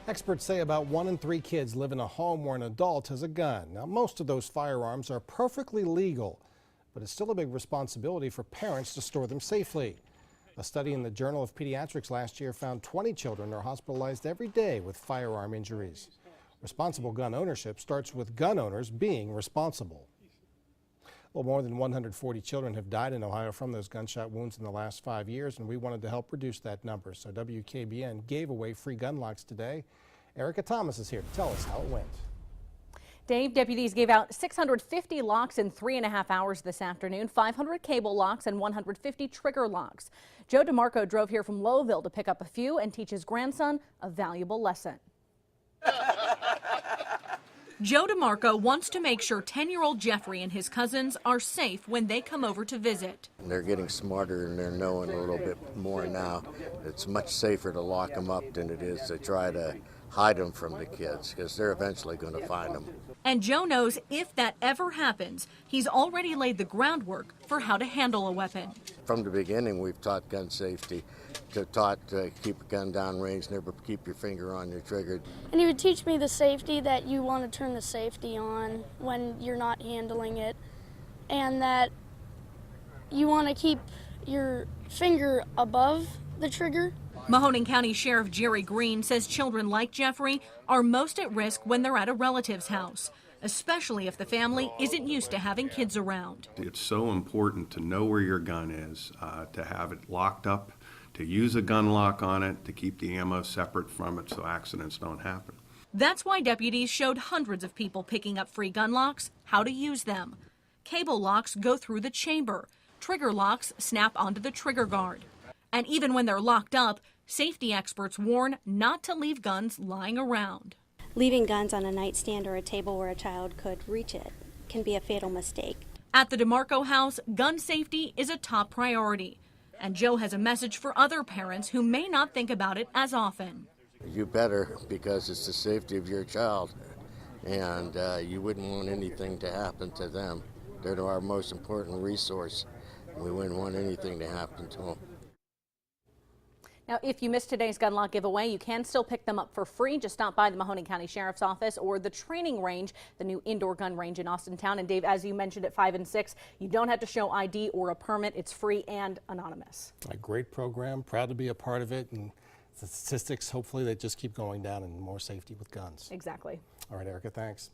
Experts say about 1 in 3 kids live in a home where an adult has a gun. Now, most of those firearms are perfectly legal, but it's still a big responsibility for parents to store them safely. A study in the Journal of Pediatrics last year found 20 children are hospitalized every day with firearm injuries. Responsible gun ownership starts with gun owners being responsible. Well, more than 140 children have died in Ohio from those gunshot wounds in the last 5 years, and we wanted to help reduce that number. So WKBN gave away free gun locks today. Erica Thomas is here to tell us how it went. Dave, deputies gave out 650 locks in 3.5 hours this afternoon, 500 cable locks and 150 trigger locks. Joe DeMarco drove here from Lowellville to pick up a few and teach his grandson a valuable lesson. Joe DeMarco wants to make sure 10-year-old Jeffrey and his cousins are safe when they come over to visit. They're getting smarter and they're knowing a little bit more now. It's much safer to lock them up than it is to try to hide them from the kids, because they're eventually going to find them. And Joe knows if that ever happens, he's already laid the groundwork for how to handle a weapon. From the beginning, we've taught gun safety, taught to keep a gun down range, never keep your finger on your trigger. And he would teach me the safety, that you want to turn the safety on when you're not handling it, and that you want to keep your finger above the trigger. Mahoning County Sheriff Jerry Greene says children like Jeffrey are most at risk when they're at a relative's house, especially if the family isn't used to having kids around. It's so important to know where your gun is, to have it locked up, to use a gun lock on it, to keep the ammo separate from it so accidents don't happen. That's why deputies showed hundreds of people picking up free gun locks how to use them. Cable locks go through the chamber. Trigger locks snap onto the trigger guard. And even when they're locked up, safety experts warn not to leave guns lying around. Leaving guns on a nightstand or a table where a child could reach it can be a fatal mistake. At the DeMarco house, gun safety is a top priority. And Joe has a message for other parents who may not think about it as often. You better, because it's the safety of your child, and you wouldn't want anything to happen to them. They're our most important resource. We wouldn't want anything to happen to them. Now, if you missed today's gun lock giveaway, you can still pick them up for free. Just stop by the Mahoning County Sheriff's Office or the training range, the new indoor gun range in Austintown. And Dave, as you mentioned at 5 and 6, you don't have to show ID or a permit. It's free and anonymous. A great program, proud to be a part of it, and the statistics, hopefully they just keep going down and more safety with guns. Exactly. All right, Erica, thanks.